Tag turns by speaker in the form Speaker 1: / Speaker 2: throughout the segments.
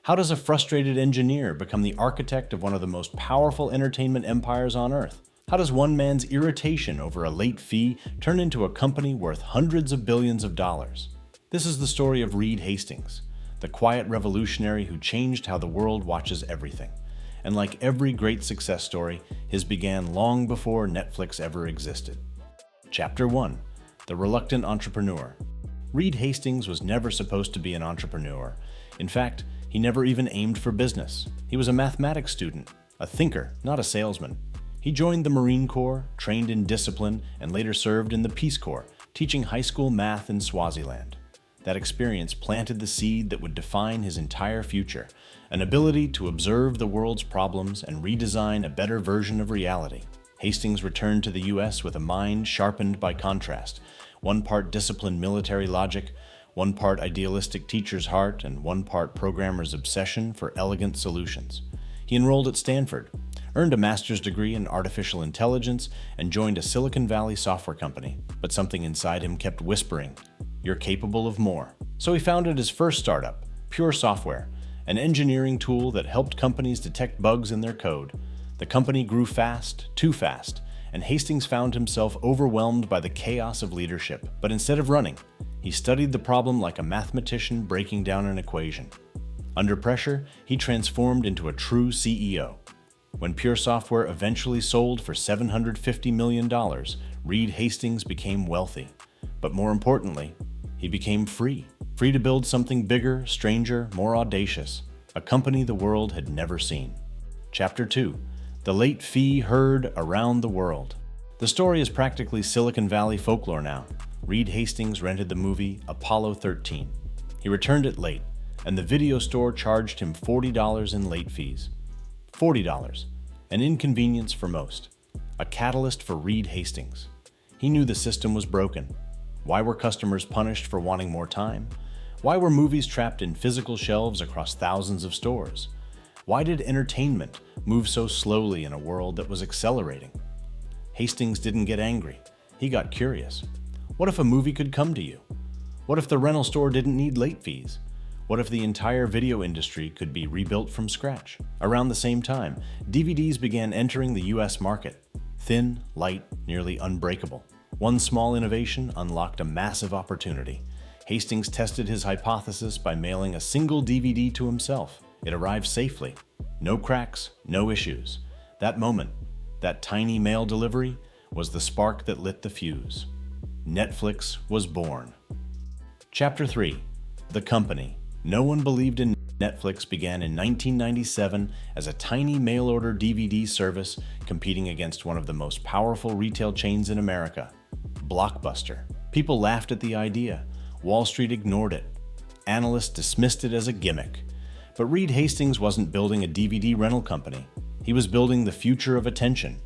Speaker 1: How does a frustrated engineer become the architect of one of the most powerful entertainment empires on Earth? How does one man's irritation over a late fee turn into a company worth hundreds of billions of dollars? This is the story of Reed Hastings, the quiet revolutionary who changed how the world watches everything. And like every great success story, his began long before Netflix ever existed. Chapter 1. The Reluctant Entrepreneur. Reed Hastings was never supposed to be an entrepreneur. In fact, he never even aimed for business. He was a mathematics student, a thinker, not a salesman. He joined the Marine Corps, trained in discipline, and later served in the Peace Corps, teaching high school math in Swaziland. That experience planted the seed that would define his entire future, an ability to observe the world's problems and redesign a better version of reality. Hastings returned to the U.S. with a mind sharpened by contrast, one part disciplined military logic, one part idealistic teacher's heart, and one part programmer's obsession for elegant solutions. He enrolled at Stanford, earned a master's degree in artificial intelligence, and joined a Silicon Valley software company. But something inside him kept whispering, "You're capable of more." So he founded his first startup, Pure Software, an engineering tool that helped companies detect bugs in their code. The company grew fast, too fast, and Hastings found himself overwhelmed by the chaos of leadership. But instead of running, he studied the problem like a mathematician breaking down an equation. Under pressure, he transformed into a true CEO. When Pure Software eventually sold for $750 million, Reed Hastings became wealthy. But more importantly, he became free. Free to build something bigger, stranger, more audacious, a company the world had never seen. Chapter 2. The Late Fee Heard Around the World. The story is practically Silicon Valley folklore now. Reed Hastings rented the movie Apollo 13. He returned it late, and the video store charged him $40 in late fees. $40, an inconvenience for most, a catalyst for Reed Hastings. He knew the system was broken. Why were customers punished for wanting more time? Why were movies trapped in physical shelves across thousands of stores? Why did entertainment move so slowly in a world that was accelerating? Hastings didn't get angry. He got curious. What if a movie could come to you? What if the rental store didn't need late fees? What if the entire video industry could be rebuilt from scratch? Around the same time, DVDs began entering the US market. Thin, light, nearly unbreakable. One small innovation unlocked a massive opportunity. Hastings tested his hypothesis by mailing a single DVD to himself. It arrived safely. No cracks, no issues. That moment, that tiny mail delivery, was the spark that lit the fuse. Netflix was born. Chapter 3. The Company. No one believed in Netflix began in 1997 as a tiny mail-order DVD service competing against one of the most powerful retail chains in America, Blockbuster. People laughed at the idea. Wall Street ignored it. Analysts dismissed it as a gimmick. But Reed Hastings wasn't building a DVD rental company. He was building the future of attention.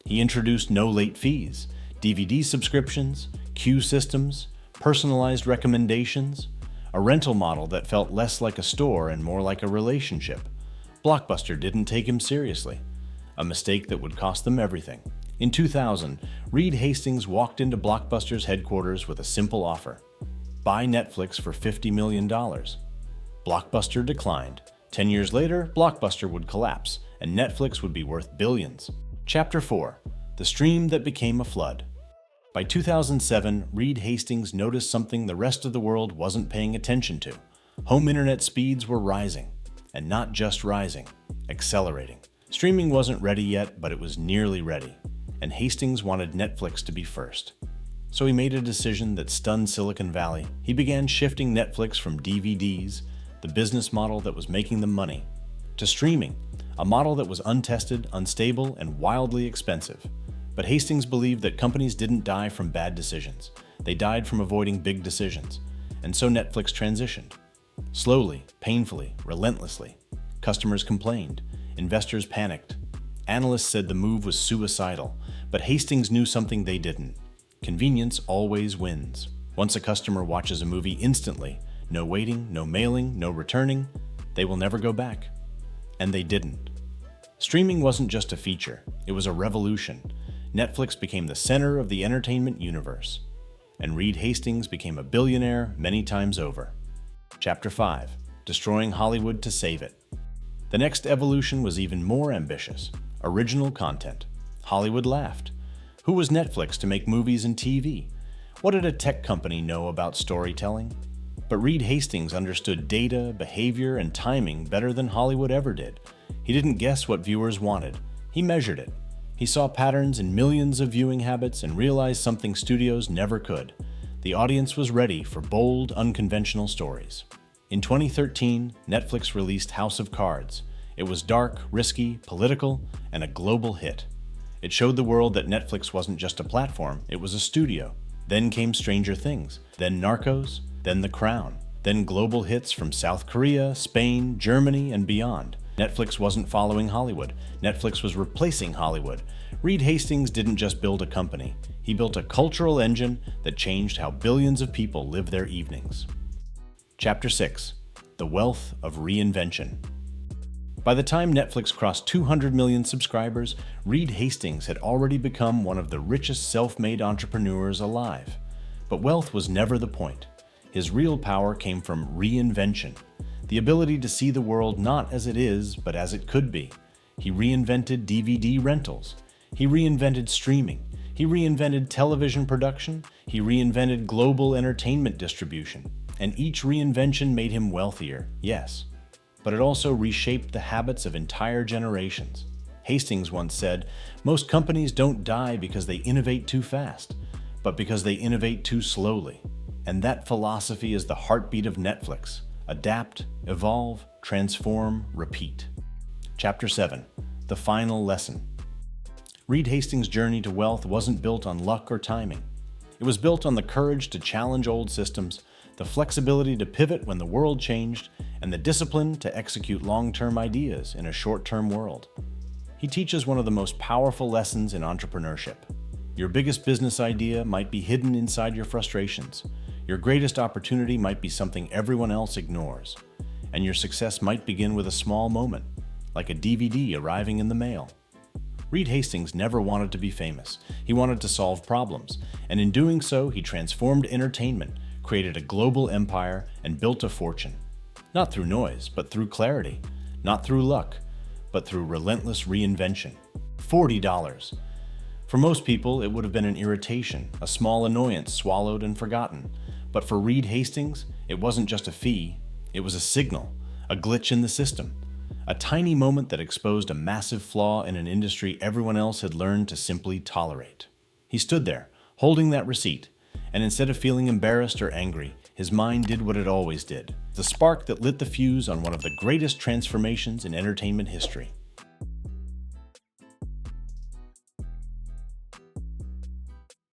Speaker 1: He introduced no late fees, DVD subscriptions, queue systems, personalized recommendations, a rental model that felt less like a store and more like a relationship. Blockbuster didn't take him seriously, a mistake that would cost them everything. In 2000, Reed Hastings walked into Blockbuster's headquarters with a simple offer: buy Netflix for $50 million. Blockbuster declined. 10 years later, Blockbuster would collapse, and Netflix would be worth billions. Chapter 4. The Stream That Became a Flood. By 2007, Reed Hastings noticed something the rest of the world wasn't paying attention to. Home internet speeds were rising, and not just rising, accelerating. Streaming wasn't ready yet, but it was nearly ready, and Hastings wanted Netflix to be first. So he made a decision that stunned Silicon Valley. He began shifting Netflix from DVDs, the business model that was making them money, to streaming, a model that was untested, unstable, and wildly expensive. But Hastings believed that companies didn't die from bad decisions. They died from avoiding big decisions. And so Netflix transitioned. Slowly, painfully, relentlessly. Customers complained. Investors panicked. Analysts said the move was suicidal. But Hastings knew something they didn't. Convenience always wins. Once a customer watches a movie instantly, no waiting, no mailing, no returning, they will never go back. And they didn't. Streaming wasn't just a feature. It was a revolution. Netflix became the center of the entertainment universe, and Reed Hastings became a billionaire many times over. Chapter 5. destroying Hollywood to save it. The next evolution was even more ambitious: original content. Hollywood laughed. Who was Netflix to make movies and TV? What did a tech company know about storytelling? But Reed Hastings understood data, behavior, and timing better than Hollywood ever did. He didn't guess what viewers wanted. He measured it. He saw patterns in millions of viewing habits and realized something studios never could. The audience was ready for bold, unconventional stories. In 2013, Netflix released House of Cards. It was dark, risky, political, and a global hit. It showed the world that Netflix wasn't just a platform, it was a studio. Then came Stranger Things, then Narcos, then The Crown, then global hits from South Korea, Spain, Germany, and beyond. Netflix wasn't following Hollywood. Netflix was replacing Hollywood. Reed Hastings didn't just build a company. He built a cultural engine that changed how billions of people live their evenings. Chapter 6: The Wealth of Reinvention. By the time Netflix crossed 200 million subscribers, Reed Hastings had already become one of the richest self-made entrepreneurs alive. But wealth was never the point. His real power came from reinvention, the ability to see the world not as it is, but as it could be. He reinvented DVD rentals. He reinvented streaming. He reinvented television production. He reinvented global entertainment distribution. And each reinvention made him wealthier, yes. But it also reshaped the habits of entire generations. Hastings once said, "Most companies don't die because they innovate too fast, but because they innovate too slowly." And that philosophy is the heartbeat of Netflix: adapt, evolve, transform, repeat. Chapter 7: The Final Lesson. Reed Hastings' journey to wealth wasn't built on luck or timing. It was built on the courage to challenge old systems, the flexibility to pivot when the world changed, and the discipline to execute long-term ideas in a short-term world. He teaches one of the most powerful lessons in entrepreneurship. Your biggest business idea might be hidden inside your frustrations. Your greatest opportunity might be something everyone else ignores. And your success might begin with a small moment, like a DVD arriving in the mail. Reed Hastings never wanted to be famous. He wanted to solve problems, and in doing so, he transformed entertainment, created a global empire, and built a fortune. Not through noise, but through clarity. Not through luck, but through relentless reinvention. $40. For most people, it would have been an irritation, a small annoyance swallowed and forgotten. But for Reed Hastings, it wasn't just a fee, it was a signal, a glitch in the system. A tiny moment that exposed a massive flaw in an industry everyone else had learned to simply tolerate. He stood there, holding that receipt, and instead of feeling embarrassed or angry, his mind did what it always did. The spark that lit the fuse on one of the greatest transformations in entertainment history.